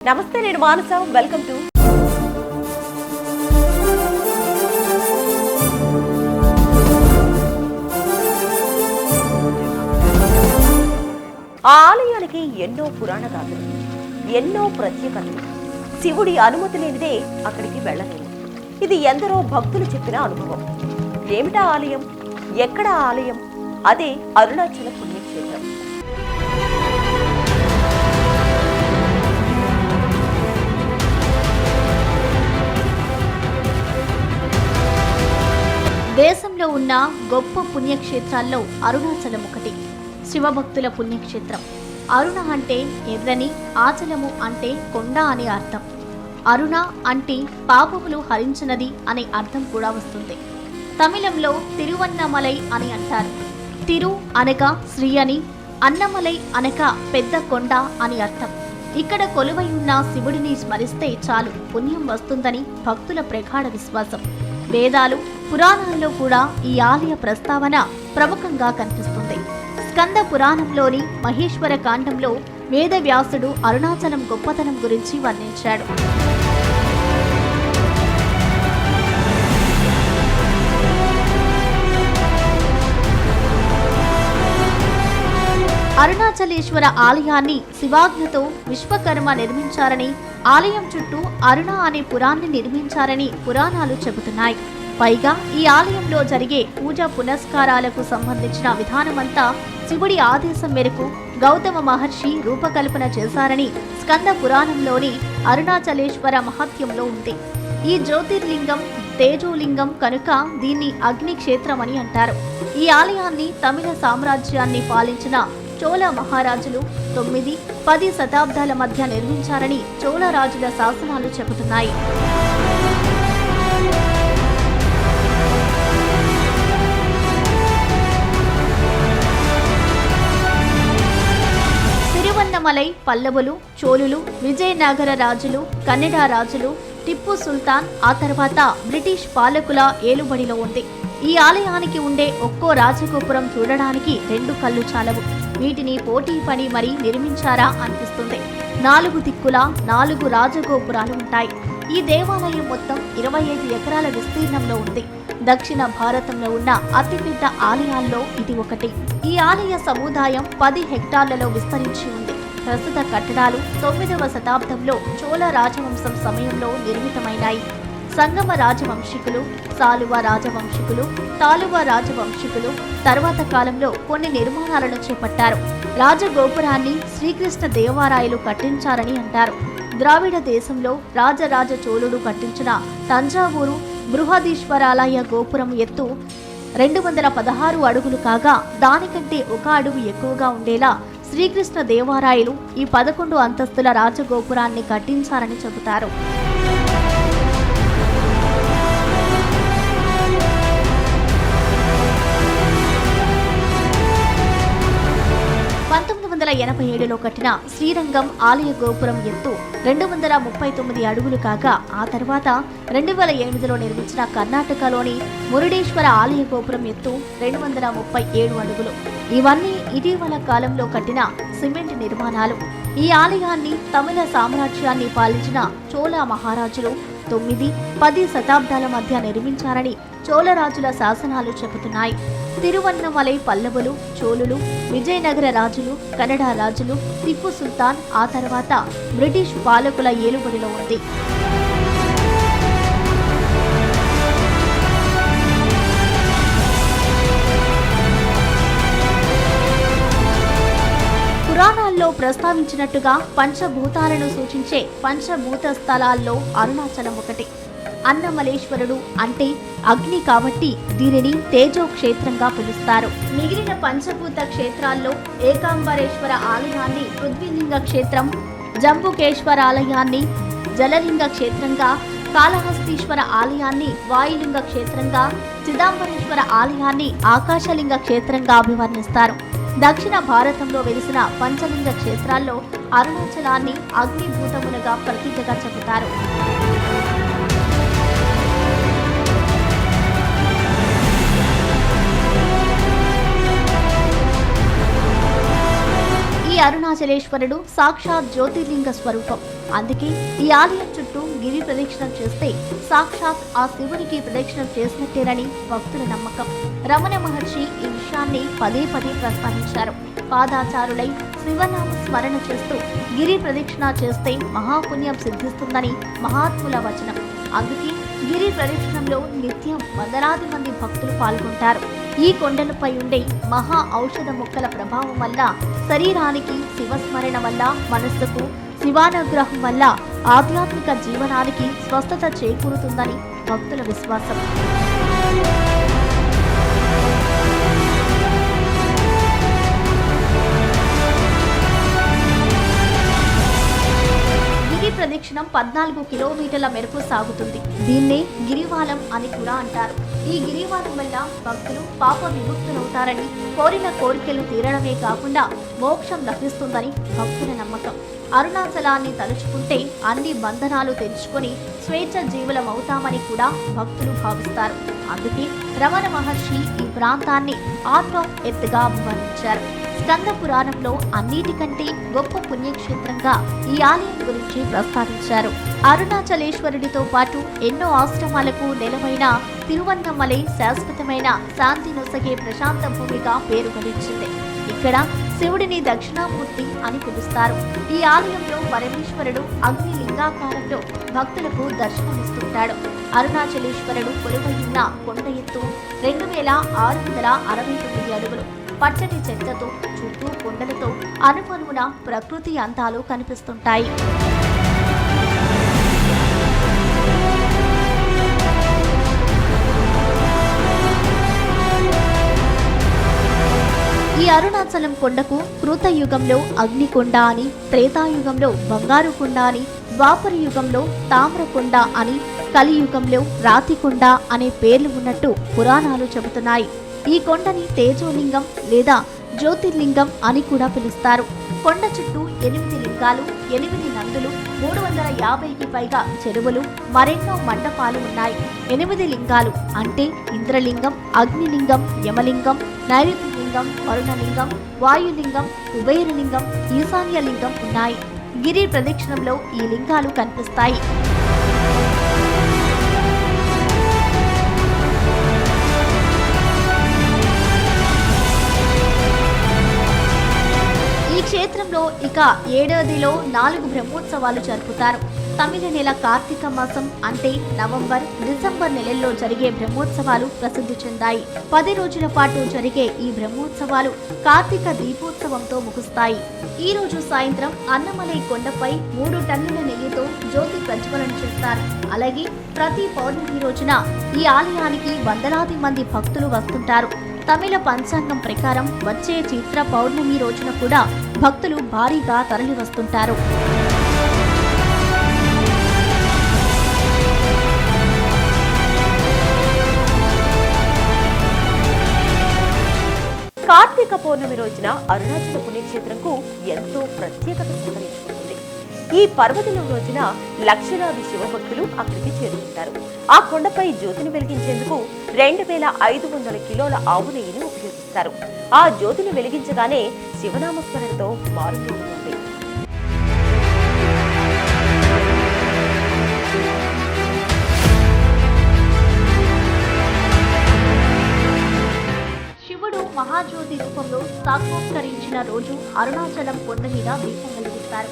నమస్తే, నేను మానస. Welcome to ఆ ఆలయానికి ఎన్నో పురాణ గాథలు, ఎన్నో ప్రత్యేకతలు. శివుడి అనుమతి లేనిదే అక్కడికి వెళ్ళలేదు. ఇది ఎందరో భక్తులు చెప్పిన అనుభవం. ఏమిటా ఆలయం? ఎక్కడ ఆలయం? అదే అరుణాచల పుణ్యక్షేత్రం. దేశంలో ఉన్న గొప్ప పుణ్యక్షేత్రాల్లో అరుణాచలం ఒకటి. శివభక్తుల పుణ్యక్షేత్రం. అరుణ అంటే ఎర్రని, ఆచలము అంటే కొండ అని అర్థం. అరుణ అంటే పాపములు హరించినది అనే అర్థం కూడా వస్తుంది. తమిళంలో తిరువన్నమలై అని అంటారు. తిరు అనగా శ్రీ అని, అన్నమలై అనగా పెద్ద కొండ అని అర్థం. ఇక్కడ కొలువై ఉన్న శివుడిని స్మరిస్తే చాలు పుణ్యం వస్తుందని భక్తుల ప్రగాఢ విశ్వాసం. వేదాలు, పురాణాల్లో కూడా ఈ ఆలయ ప్రస్తావన ప్రముఖంగా కనిపిస్తుంది. స్కంద పురాణంలోని మహేశ్వర కాండంలో వేదవ్యాసుడు అరుణాచలం గొప్పతనం గురించి వర్ణించాడు. అరుణాచలేశ్వర ఆలయాన్ని శివాజ్ఞతో విశ్వకర్మ నిర్మించారని, ఆలయం చుట్టూ అరుణ అనే పురాన్ని నిర్మించారని పురాణాలు చెబుతున్నాయి. పైగా ఈ ఆలయంలో జరిగే పూజా పునస్కారాలకు సంబంధించిన విధానమంతా శివుడి ఆదేశం మేరకు గౌతమ మహర్షి రూపకల్పన చేశారని స్కంద పురాణంలోని అరుణాచలేశ్వర మహత్యంలో ఉంది. ఈ జ్యోతిర్లింగం తేజోలింగం కనుక దీన్ని అగ్ని క్షేత్రమని అంటారు. ఈ ఆలయాన్ని తమిళ సామ్రాజ్యాన్ని పాలించిన చోళ మహారాజులు 9-10 శతాబ్దాల మధ్య నిర్మించారని చోళ రాజుల శాసనాలు చెబుతున్నాయి. తిరువన్నమలై పల్లవులు, చోళులు, విజయనగర రాజులు, కన్నడ రాజులు, టిప్పు సుల్తాన్, ఆ తర్వాత బ్రిటిష్ పాలకుల ఏలుబడిలో ఉంది. ఈ ఆలయానికి ఉండే ఒక్కో రాజగోపురం చూడడానికి 2 కళ్ళు చాలవు. వీటిని పోటీ పడి మరీ నిర్మించారా అనిపిస్తుంది. 4 దిక్కులా 4 రాజగోపురాలు ఉంటాయి. ఈ దేవాలయం మొత్తం 25 ఎకరాల విస్తీర్ణంలో ఉంది. దక్షిణ భారతంలో ఉన్న అతిపెద్ద ఆలయాల్లో ఇది ఒకటి. ఈ ఆలయ సముదాయం 10 హెక్టార్లలో విస్తరించి ఉంది. ప్రస్తుత కట్టడాలు 9వ శతాబ్దంలో చోళ రాజవంశం సమయంలో నిర్మితమైనాయి. సంగమ రాజవంశికులు, సాలువ రాజవంశికులు, తాలువ రాజవంశికులు తర్వాత కాలంలో కొన్ని నిర్మాణాలను చేపట్టారు. రాజగోపురాన్ని శ్రీకృష్ణ దేవరాయలు కట్టించారని అంటారు. ద్రావిడ దేశంలో రాజరాజ చోళుడు కట్టించిన తంజావూరు బృహదీశ్వరాలయ గోపురం ఎత్తు 216 అడుగులు కాగా దానికంటే 1 అడుగు ఎక్కువగా ఉండేలా శ్రీకృష్ణ దేవరాయలు ఈ 11 అంతస్తుల రాజగోపురాన్ని కట్టించారని చెబుతారు. లో కట్టిన శ్రీరంగం ఆలయ గోపురం ఎత్తు 239 అడుగులు కాగా ఆ తర్వాత 2008లో నిర్మించిన కర్ణాటకలోని మురుడేశ్వర ఆలయ గోపురం ఎత్తు 237 అడుగులు. ఇవన్నీ ఇటీవల కాలంలో కట్టిన సిమెంట్ నిర్మాణాలు. ఈ ఆలయాన్ని తమిళ సామ్రాజ్యాన్ని పాలించిన చోళ మహారాజులు 9-10 శతాబ్దాల మధ్య నిర్మించారని చోళరాజుల శాసనాలు చెబుతున్నాయి. తిరువన్నమలై పల్లవులు, చోళులు, విజయనగర రాజులు, కన్నడ రాజులు, టిప్పు సుల్తాన్, ఆ తర్వాత బ్రిటిష్ పాలకుల ఏలుబడిలో ఉంది. పురాణాల్లో ప్రస్తావించినట్టుగా పంచభూతాలను సూచించే పంచభూత స్థలాల్లో అరుణాచలం ఒకటి. అన్నమలేశ్వరుడు అంటే అగ్ని కాబట్టి దీనిని తేజో క్షేత్రంగా పిలుస్తారు. మిగిలిన పంచభూత క్షేత్రాల్లో ఏకాంబరేశ్వర ఆలయాన్ని పృథ్వీలింగ క్షేత్రం, జంబుకేశ్వర ఆలయాన్ని జలలింగ క్షేత్రంగా, కాళహస్తీశ్వర ఆలయాన్ని వాయులింగ క్షేత్రంగా, చిదంబరేశ్వర ఆలయాన్ని ఆకాశలింగ క్షేత్రంగా అభివర్ణిస్తారు. దక్షిణ భారతంలో వెలిసిన పంచలింగ క్షేత్రాల్లో అరుణాచలాన్ని అగ్నిభూతములుగా ప్రతీకగా చెబుతారు. ఈ ఈ అరుణాచలేశ్వరుడు సాక్షాత్ జ్యోతిర్లింగ స్వరూపం. అందుకే ఈ ఆలయం చుట్టూ గిరి ప్రదక్షిణం చేస్తే సాక్షాత్ ఆ శివునికి ప్రదక్షిణం చేసినట్టేనని భక్తుల నమ్మకం. రమణ మహర్షి ఈ విషయాన్ని పదే పదే ప్రస్తావించారు. పాదాచారులై శివనామ స్మరణ చేస్తూ గిరి ప్రదక్షిణ చేస్తే మహాపుణ్యం సిద్ధిస్తుందని మహాత్ముల వచనం. అందుకే గిరి ప్రదక్షిణంలో నిత్యం వందలాది మంది భక్తులు పాల్గొంటారు. ఈ కొండలపై ఉండే మహా ఔషధ మొక్కల ప్రభావం వల్ల శరీరానికి శివస్మరణ వల్ల, మనస్సుకు శివానుగ్రహం వల్ల ఆధ్యాత్మిక జీవనానికి స్వస్థత చేకూరుతుందని భక్తుల విశ్వాసం. గిరి ప్రదక్షిణం 14 కిలోమీటర్ల మేరకు సాగుతుంది. దీన్నే గిరివాలం అని కూడా అంటారు. ఈ గిరివాలం వల్ల భక్తులు పాప విముక్తులవుతారని, కోరిన కోరికలు తీరడమే కాకుండా మోక్షం లభిస్తుందని భక్తుల నమ్మకం. అరుణాచలాన్ని తలుచుకుంటే అన్ని బంధనాలు తెంచుకొని స్వేచ్ఛ జీవులమవుతామని కూడా భక్తులు భావిస్తారు. అందుకే రమణ మహర్షి ఈ ప్రాంతాన్ని ఆర్ట్ ఆఫ్ ఎర్త్గా అభివర్ణించారు. స్కంద పురాణంలో అన్నిటికంటే గొప్ప పుణ్యక్షేత్రంగా ఈ ఆలయం గురించి ప్రస్తావించారు. అరుణాచలేశ్వరుడితో పాటు ఎన్నో ఆశ్రమాలకు నెలవైన తిరువన్నమలై శాశ్వతమైన శాంతి నొసగే ప్రశాంత భూమిగా పేరు గడించింది. ఇక్కడ శివుడిని దక్షిణామూర్తి అని పిలుస్తారు. ఈ ఆలయంలో పరమేశ్వరుడు అగ్ని లింగాకారంలో భక్తులకు దర్శనమిస్తుంటాడు. అరుణాచలేశ్వరుడు కొలువై ఉన్న కొండ ఎత్తు 2669 అడుగులు. పచ్చటి చెట్లతో చుట్టూ కొండలతో అనుపనున ప్రకృతి అందాలు కనిపిస్తుంటాయి. ఈ అరుణాచలం కొండకు కృతయుగంలో అగ్నికొండ అని, త్రేతాయుగంలో బంగారు కొండ అని, ద్వాపర యుగంలో తామ్రకొండ అని, కలియుగంలో రాతికొండ అనే పేర్లు ఉన్నట్టు పురాణాలు చెబుతున్నాయి. ఈ కొండని తేజోలింగం లేదా జ్యోతిర్లింగం అని కూడా పిలుస్తారు. కొండ చుట్టూ 8 లింగాలు, 8 నందులు, 350కి పైగా చెరువులు, మరెన్నో మండపాలు ఉన్నాయి. 8 లింగాలు అంటే ఇంద్రలింగం, అగ్నిలింగం, యమలింగం, నైరుతిలింగం, వరుణలింగం, వాయులింగం, కుబేరలింగం, ఈశాన్యలింగం ఉన్నాయి. గిరి ప్రదక్షిణంలో ఈ లింగాలు కనిపిస్తాయి. ఈ క్షేత్రంలో ఇక ఏడాదిలో 4 బ్రహ్మోత్సవాలు జరుపుతారు. తమిళ నెల కార్తీక మాసం అంటే నవంబర్, డిసెంబర్ నెలల్లో జరిగే బ్రహ్మోత్సవాలు ప్రసిద్ధి చెందాయి. 10 రోజుల పాటు జరిగే ఈ బ్రహ్మోత్సవాలు కార్తీక దీపోత్సవంతో ముగుస్తాయి. ఈ రోజు సాయంత్రం అన్నమలై కొండపై 3 టన్నుల నెయ్యితో జ్యోతి ప్రజ్వలన చేస్తారు. అలాగే ప్రతి పౌర్ణమి రోజున ఈ ఆలయానికి వందలాది మంది భక్తులు వస్తుంటారు. తమిళ పంచాంగం ప్రకారం వచ్చే చిత్ర పౌర్ణమి రోజున కూడా భక్తులు భారీగా తరలి వస్తుంటారు. కార్తీక పౌర్ణమి రోజున అరుణాచల పుణ్యక్షేత్రంకు ఎంతో ప్రత్యేకత సంతరించుకుంటుంది. ఈ పర్వదినం రోజున లక్షలాది శివభక్తులు అక్కడికి చేరుకుంటారు. ఆ కొండపై జ్యోతిని వెలిగించేందుకు 2500 కిలోల ఆవు నెయ్యిని ఉపయోగిస్తారు. ఆ జ్యోతిని వెలిగించగానే శివనామస్మరణతో మారుతూ ఉంటుంది. మహాజ్యోతి రూపంలో సాక్షాత్కరించిన రోజు అరుణాచలం కొండ మీద దీపం వెలిగిస్తారు.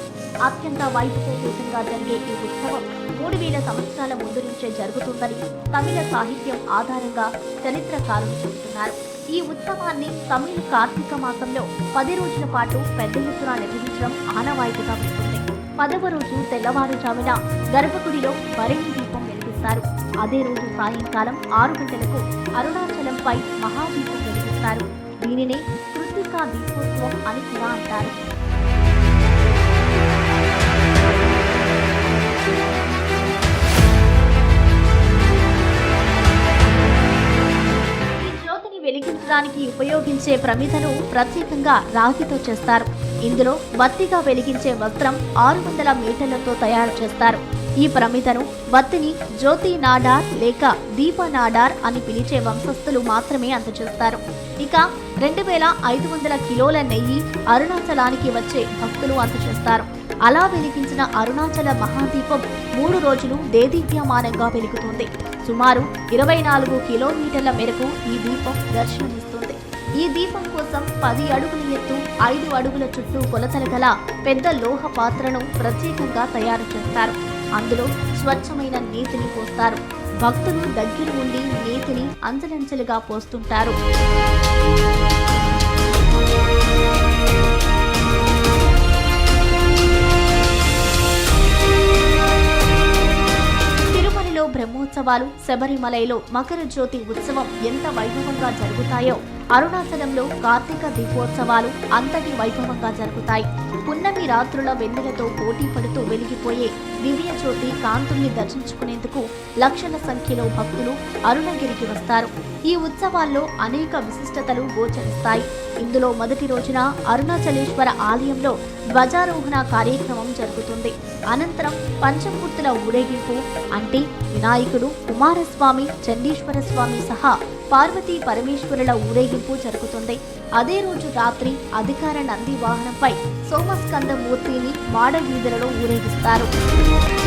అత్యంత వైభవోపేతంగా జరిగే ఈ ఉత్సవం 3000 సంవత్సరాల ముందు నుంచే జరుగుతుందని తమిళ సాహిత్యం ఆధారంగా చరిత్రకారులు చెబుతున్నారు. ఈ ఉత్సవాన్ని తమిళ కార్తీక మాసంలో 10 రోజుల పాటు పెద్ద ఎత్తున నిర్వహించడం ఆనవాయితీగా ఉంటుంది. 10వ రోజు తెల్లవారుజామున గర్భగుడిలో భరణి దీపం వెలిగిస్తారు. అదే రోజు సాయంకాలం 6 గంటలకు అరుణాచలంపై మహాదీపం వెలిగిస్తారు. దీనినే కృత్తికా దీపోత్సవం అని కూడా అంటారు. ఈ జ్యోతిని వెలిగించడానికి ఉపయోగించే ప్రమిదను ప్రత్యేకంగా రాగితో చేస్తారు. ఇందులో బత్తిగా వెలిగించే వస్త్రం 600 మీటర్లతో తయారు చేస్తారు. ఈ ప్రమిదను బత్తిని జ్యోతి నాడార్ లేక దీప నాడార్ అని పిలిచే వంశస్థులు మాత్రమే అందజేస్తారు. ఇక 2500 కిలోల నెయ్యి అరుణాచలానికి వచ్చే భక్తులు అందజేస్తారు. అలా వెలిగించిన అరుణాచల మహాదీపం 3 రోజులు దేదీప్యమానంగా వెలుగుతుంది. సుమారు 24 కిలోమీటర్ల మేరకు ఈ దీపం దర్శనమిస్తుంది. ఈ దీపం కోసం 10 అడుగుల ఎత్తు 5 అడుగుల చుట్టూ కొలతలు గల పెద్ద లోహ పాత్రను ప్రత్యేకంగా తయారు చేస్తారు. అందులో స్వచ్ఛమైన నేతిని పోస్తారు. భక్తులు దగ్గర ఉండి నేతిని అంచెలంచెలుగా పోస్తుంటారు. తిరుమలలో బ్రహ్మోత్సవాలు, శబరిమలలో మకర జ్యోతి ఉత్సవం ఎంత వైభవంగా జరుగుతాయో అరుణాచలంలో కార్తీక దీపోత్సవాలు అంతటి వైభవంగా జరుగుతాయి. పున్నమి రాత్రుల వెన్నెలతో పోటీ పడుతూ వెలిగిపోయే దివ్య జ్యోతి కాంతుల్ని దర్శించుకునేందుకు లక్షల సంఖ్యలో భక్తులు అరుణగిరికి వస్తారు. ఈ ఉత్సవాల్లో అనేక విశిష్టతలు గోచరిస్తాయి. ఇందులో మొదటి రోజున అరుణాచలేశ్వర ఆలయంలో ధ్వజారోహణ కార్యక్రమం జరుగుతుంది. అనంతరం పంచమూర్తుల ఊరేగింపు అంటే వినాయకుడు, కుమారస్వామి, చండీశ్వర స్వామి సహా పార్వతీ పరమేశ్వరుల ఊరేగింపు జరుగుతుంది. అదే రోజు రాత్రి అధికార నంది వాహనంపై సోమస్కంద మూర్తిని మాడవీధులలో ఊరేగిస్తారు.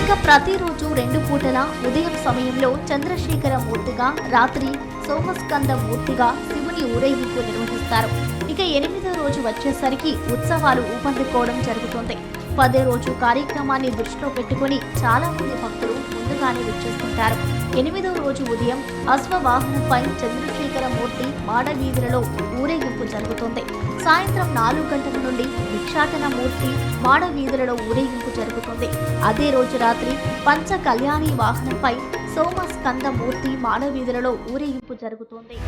ఇక ప్రతిరోజు 2 పూటల ఉదయం సమయంలో చంద్రశేఖర మూర్తిగా, రాత్రి సోమస్కంద మూర్తిగా శివుని ఊరేగింపు నిర్వహిస్తారు. ఇక 8వ రోజు వచ్చేసరికి ఉత్సవాలు ఊపందుకోవడం జరుగుతుంది. 10వ రోజు కార్యక్రమాన్ని దృష్టిలో పెట్టుకుని చాలా మంది భక్తులు ముందుగానే విచ్చేస్తుంటారు. 8వ రోజు ఉదయం అశ్వవాహనంపై చంద్రశేఖర మూర్తి మాడవీధులలో ఊరేగింపు జరుగుతుంది. సాయంత్రం 4 గంటల నుండి భిక్షాటన మూర్తి మాడవీధులలో ఊరేగింపు జరుగుతుంది. అదే రోజు రాత్రి పంచ కళ్యాణి వాహనంపై సోమస్కంద మూర్తి మాడవీధులలో ఊరేగింపు జరుగుతుంది.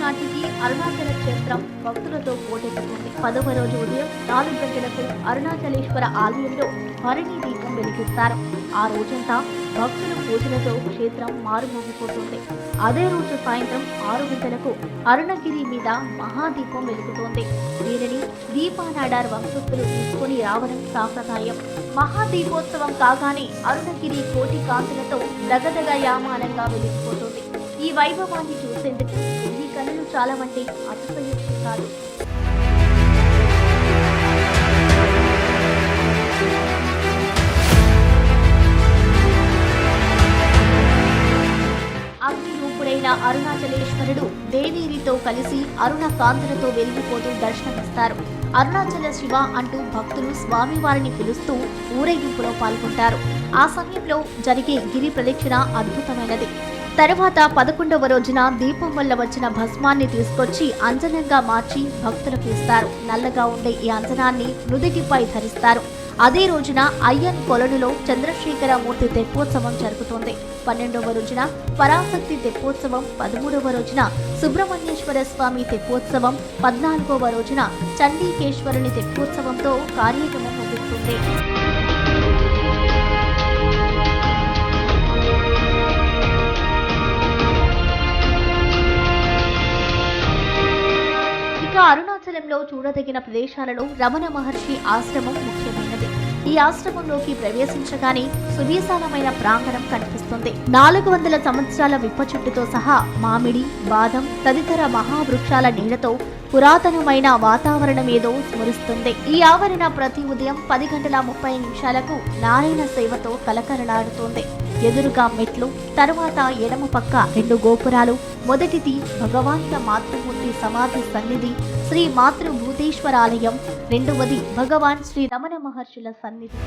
నాటికి అరుణాచల క్షేత్రం భక్తులతో పోటెత్తుతుంది. 10వ రోజు ఉదయం 4 గంటలకు అరుణాచలేశ్వర ఆలయంలో భరణి దీపం వెలిగిస్తారు. ఆ రోజంతా భక్తుల పూజలతో క్షేత్రం మారుమోగిపోతుంది. అదే రోజు సాయంత్రం 6 గంటలకు అరుణగిరి మీద మహాదీపం వెలుగుతోంది. దీనిని దీపానాడార్ వంశస్థులు తీసుకుని రావడం సాంప్రదాయం. మహాదీపోత్సవం కాగానే అరుణగిరి కోటి కాంతులతో దగదగయామానంగా వెలిగిపోతుంది. ఈ వైభవాన్ని చూసేందుకు ఈ కళలు చాలా వంటి అతిశయోక్తి కాదు. అగ్నిరూపుడైన అరుణాచలేశ్వరుడు దేవీరితో కలిసి అరుణ కాంతులతో వెలిగిపోతూ దర్శనమిస్తారు. అరుణాచల శివ అంటూ భక్తులు స్వామివారిని పిలుస్తూ ఊరేగింపులో పాల్గొంటారు. ఆ సమయంలో జరిగే గిరి ప్రదక్షిణ అద్భుతమైనది. తర్వాత 11వ రోజున దీపం వల్ల వచ్చిన భస్మాన్ని తీసుకొచ్చి అంజనంగా మార్చి భక్తులకు ఇస్తారు. నల్లగా ఉండే ఈ అంజనాన్ని నుదిటిపై ధరిస్తారు. అదే రోజున అయ్యన్ కొలనులో చంద్రశేఖర మూర్తి తెప్పోత్సవం జరుగుతుంది. 12వ రోజున పరాశక్తి తెప్పోత్సవం, 13వ రోజున సుబ్రహ్మణ్యేశ్వర స్వామి తెప్పోత్సవం, 14వ రోజున చండీకేశ్వరుని తెప్పోత్సవంతో కార్యక్రమం ముగుస్తుంది. అరుణాచలంలో చూడదగిన ప్రదేశాలలో రమణ మహర్షి ఆశ్రమం ముఖ్యమైనది. ఈ ఆశ్రమంలోకి ప్రవేశించగానే సువిశాలమైన ప్రాంగణం కనిపిస్తుంది. 400 సంవత్సరాల విప్ప చెట్టుతో సహా మామిడి, బాదం తదితర మహావృక్షాల నీడతో పురాతనమైన వాతావరణం ఏదో స్మరిస్తుంది. ఈ ఆవరణ ప్రతి ఉదయం 10:30 నారాయణ సేవతో కలకలలాడుతోంది. ఎదురుగా మెట్లు, తరువాత ఎడమ పక్క 2 గోపురాలు. మొదటిది భగవాన్ల మాతృమూర్తి సమాధి సన్నిధి శ్రీ మాతృభూతేశ్వరాలయం, రెండవది భగవాన్ శ్రీ రమణ మహర్షుల సన్నిధి.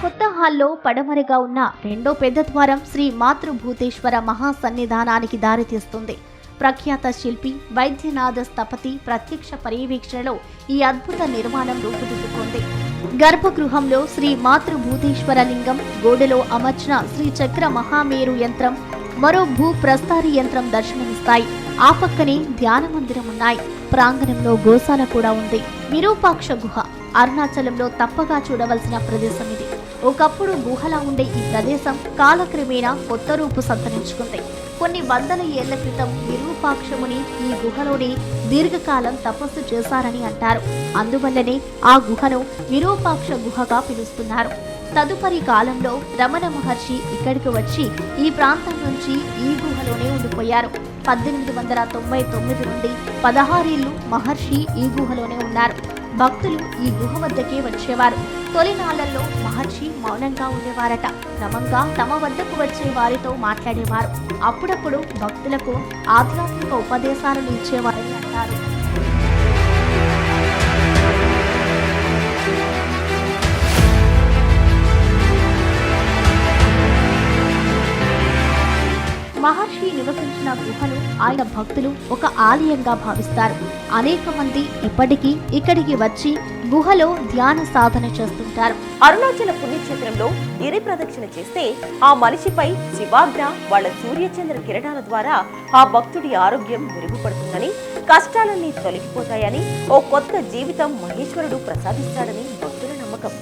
కొత్త హాల్లో పడమరగా ఉన్న రెండో పెద్ద ద్వారం శ్రీ మాతృభూతేశ్వర మహాసన్నిధానానికి దారితీస్తుంది. ప్రఖ్యాత శిల్పి వైద్యనాథ స్థపతి ప్రత్యక్ష పర్యవేక్షణలో ఈ అద్భుత నిర్మాణం రూపుదిద్దుకుంది. గర్భగృహంలో శ్రీ మాతృభూతేశ్వర లింగం, గోడలో అమర్చిన శ్రీ చక్ర మహామేరు యంత్రం, మరో భూ ప్రస్తారి యంత్రం దర్శనమిస్తాయి. ఆ పక్కనే ధ్యాన మందిరం ఉన్నాయి. ప్రాంగణంలో గోశాల కూడా ఉంది. విరూపాక్ష గుహ అరుణాచలంలో తప్పగా చూడవలసిన ప్రదేశం ఇది. ఒకప్పుడు గుహలా ఉండే ఈ ప్రదేశం కాలక్రమేణా కొత్త రూపు సంతరించుకుంది. కొన్ని వందల ఏళ్ల క్రితం విరూపాక్షముని ఈ గుహలోని దీర్ఘకాలం తపస్సు చేశారని అంటారు. అందువల్లనే ఆ గుహను విరూపాక్ష గుహగా పిలుస్తున్నారు. తదుపరి కాలంలో రమణ మహర్షి ఇక్కడికి వచ్చి ఈ ప్రాంతం నుంచి ఈ గుహలోనే ఉండిపోయారు. 1899 నుండి 16 ఏళ్లు మహర్షి ఈ గుహలోనే ఉన్నారు. భక్తులు ఈ గుహ వద్దకే వచ్చేవారు. తొలి నాళ్లలో మహర్షి మౌనంగా ఉండేవారట. క్రమంగా తమ వద్దకు వచ్చే వారితో మాట్లాడేవారు. అప్పుడప్పుడు భక్తులకు ఆధ్యాత్మిక ఉపదేశాలను ఇచ్చేవారని అంటారు. మహర్షి నివసించిన గుహను ఆయన భక్తులు ఒక ఆలయంగా భావిస్తారు. అనేక మంది ఇప్పటికీ ఇక్కడికి వచ్చి గుహలో ధ్యాన సాధన చేస్తుంటారు. అరుణాచల పుణ్యక్షేత్రంలో గిరి ప్రదక్షిణ చేస్తే ఆ మనిషిపై శివాజ్ఞ వాళ్ళ సూర్యచంద్ర కిరణాల ద్వారా ఆ భక్తుడి ఆరోగ్యం మెరుగుపడుతుందని, కష్టాలన్నీ తొలగిపోతాయని, ఓ కొత్త జీవితం మహేశ్వరుడు ప్రసాదిస్తాడని భక్తుల నమ్మకం.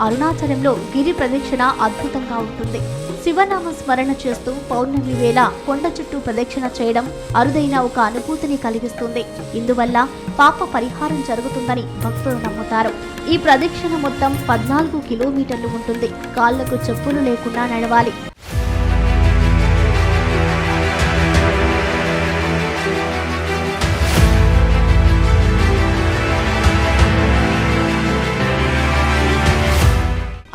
అరుణాచలంలో గిరి ప్రదక్షిణ అద్భుతంగా ఉంటుంది. శివనామ స్మరణ చేస్తూ పౌర్ణమి వేళ కొండ చుట్టూ ప్రదక్షిణ చేయడం అరుదైన ఒక అనుభూతిని కలిగిస్తుంది. ఇందువల్ల పాప పరిహారం జరుగుతుందని భక్తులు నమ్ముతారు. ఈ ప్రదక్షిణ మొత్తం 14 కిలోమీటర్లు ఉంటుంది. కాళ్లకు చెప్పులు లేకుండా నడవాలి.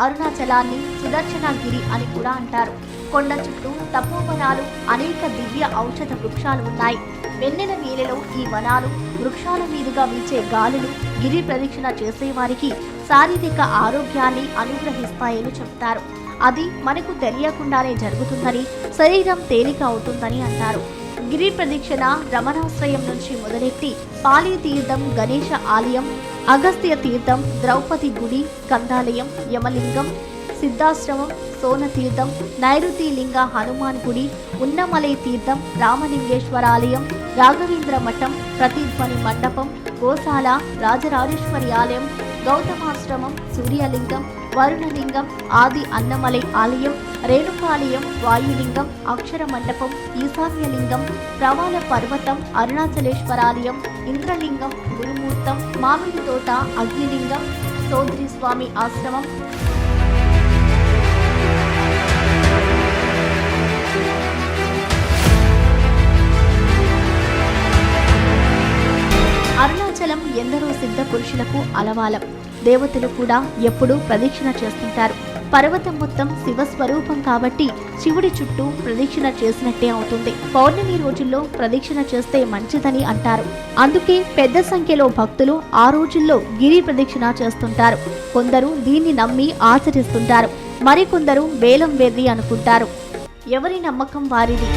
అరుణాచలాన్ని సుదర్శనగిరి అని కూడా అంటారు. కొండ చుట్టూ తపోవనాలు, అనేక దివ్య ఔషధ వృక్షాలు ఉన్నాయి. వెన్నెల వేళలో ఈ వనాలు, వృక్షాల మీదుగా వీచే గాలులు గిరి ప్రదక్షిణ చేసేవారికి శారీరక ఆరోగ్యాన్ని అనుగ్రహిస్తాయని చెప్తారు. అది మనకు తెలియకుండానే జరుగుతుందని, శరీరం తేలిక అవుతుందని అంటారు. గిరి ప్రదక్షిణ రమణాశ్రయం నుంచి మొదలెట్టి పాలి తీర్థం, గణేశ ఆలయం, అగస్త్య తీర్థం, ద్రౌపది గుడి, కందాలయం, యమలింగం, సిద్ధాశ్రమం, సోన తీర్థం, నైరుతి లింగ హనుమాన్ గుడి, ఉన్నమలై తీర్థం, రామలింగేశ్వరాలయం, రాఘవేంద్ర మఠం, ప్రతిధ్వని మండపం, గోశాల, రాజరాజేశ్వరి ఆలయం, గౌతమాశ్రమం, సూర్యలింగం, వరుణలింగం, ఆది అన్నమలై ఆలయం, రేణుకాలయం, వాయులింగం, అక్షర మండపం, ఈశాన్యలింగం, ప్రవాల పర్వతం, అరుణాచలేశ్వరాలయం, ఇంద్రలింగం, గురుమూర్తం, మామిడి తోట, అగ్నిలింగం, సోదరి స్వామి ఆశ్రమం, అరుణాచలం ఎందరో సిద్ధ పురుషులకు అలవాలం. దేవతలు కూడా ఎప్పుడూ ప్రదక్షిణ చేస్తుంటారు. పర్వతం మొత్తం శివస్వరూపం కాబట్టి శివుడి చుట్టూ ప్రదక్షిణ చేసినట్టే అవుతుంది. పౌర్ణమి రోజుల్లో ప్రదక్షిణ చేస్తే మంచిదని అంటారు. అందుకే పెద్ద సంఖ్యలో భక్తులు ఆ రోజుల్లో గిరి ప్రదక్షిణ చేస్తుంటారు. కొందరు దీన్ని నమ్మి ఆచరిస్తుంటారు. మరికొందరు వేలం వేద్ది అనుకుంటారు. ఎవరి నమ్మకం వారిది.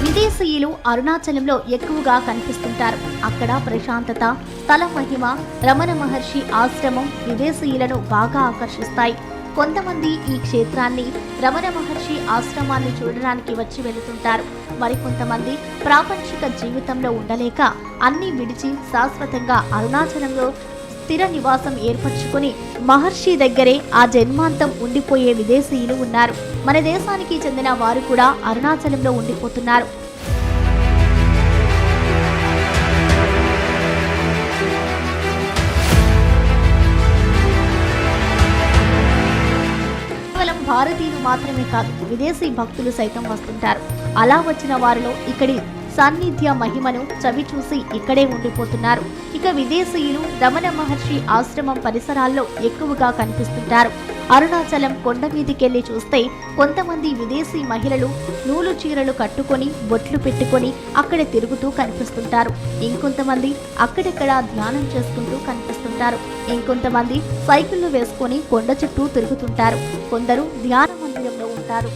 విదేశీయులు అరుణాచలంలో ఎక్కువగా కనిపిస్తుంటారు. అక్కడ ప్రశాంతత, స్థల మహిమ, రమణ మహర్షి ఆశ్రమం విదేశీయులను బాగా ఆకర్షిస్తాయి. కొంతమంది ఈ క్షేత్రాన్ని, రమణ మహర్షి ఆశ్రమాన్ని చూడడానికి వచ్చి వెళుతుంటారు. మరికొంతమంది ప్రాపంచిక జీవితంలో ఉండలేక అన్నీ విడిచి శాశ్వతంగా అరుణాచలంలో స్థిర నివాసం ఏర్పరచుకుని మహర్షి దగ్గరే ఆ జన్మాంతం ఉండిపోయే విదేశీయులు ఉన్నారు. మన దేశానికి చెందిన వారు కూడా అరుణాచలంలో ఉండిపోతున్నారు. కేవలం భారతీయులు మాత్రమే కాదు, విదేశీ భక్తులు సైతం వస్తుంటారు. అలా వచ్చిన వారిలో ఇక్కడి సాన్నిధ్య మహిమను చవి చూసి ఇక్కడే ఉండిపోతున్నారు. ఇక విదేశీయులు రమణ మహర్షి ఆశ్రమం పరిసరాల్లో ఎక్కువగా కనిపిస్తుంటారు. అరుణాచలం కొండ మీదికెళ్లి చూస్తే కొంతమంది విదేశీ మహిళలు నూలు చీరలు కట్టుకొని, బొట్లు పెట్టుకొని అక్కడ తిరుగుతూ కనిపిస్తుంటారు. ఇంకొంతమంది అక్కడెక్కడ ధ్యానం చేసుకుంటూ కనిపిస్తుంటారు. ఇంకొంతమంది సైకిళ్లు వేసుకొని కొండ చుట్టూ తిరుగుతుంటారు. కొందరు ధ్యాన మందిరంలో ఉంటారు.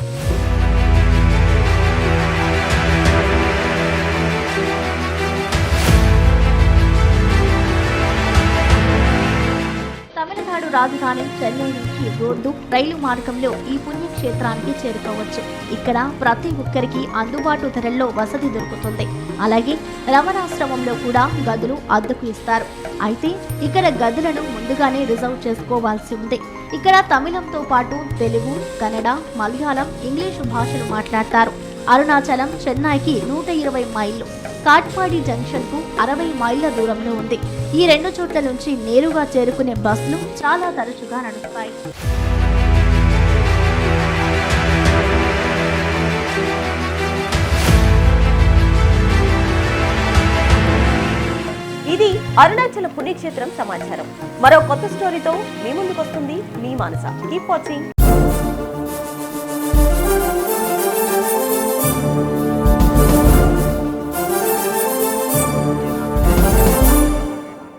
తమిళనాడు రాజధాని చెన్నై నుంచి రోడ్డు, రైలు మార్గంలో ఈ పుణ్యక్షేత్రానికి చేరుకోవచ్చు. ఇక్కడ ప్రతి ఒక్కరికి అందుబాటు ధరల్లో వసతి దొరుకుతుంది. అలాగే రమణాశ్రమంలో కూడా గదులు అద్దెకు ఇస్తారు. అయితే ఇక్కడ గదులను ముందుగానే రిజర్వ్ చేసుకోవాల్సి ఉంది. ఇక్కడ తమిళంతో పాటు తెలుగు, కన్నడ, మలయాళం, ఇంగ్లీషు భాషలు మాట్లాడతారు. అరుణాచలం చెన్నైకి 120 మైళ్ళు, కాట్పాడి జంక్షన్ కు 60 మైళ్ళ దూరంలో ఉంది. ఈ రెండు చోట్ల నుంచి నేరుగా చేరుకునే బస్సులు చాలా తరచుగా నడుస్తాయి. ఇది అరుణాచల పుణ్యక్షేత్రం సమాచారం. మరో కొత్త స్టోరీతో మీ ముందుకు వస్తుంది మీ మానస. Keep watching.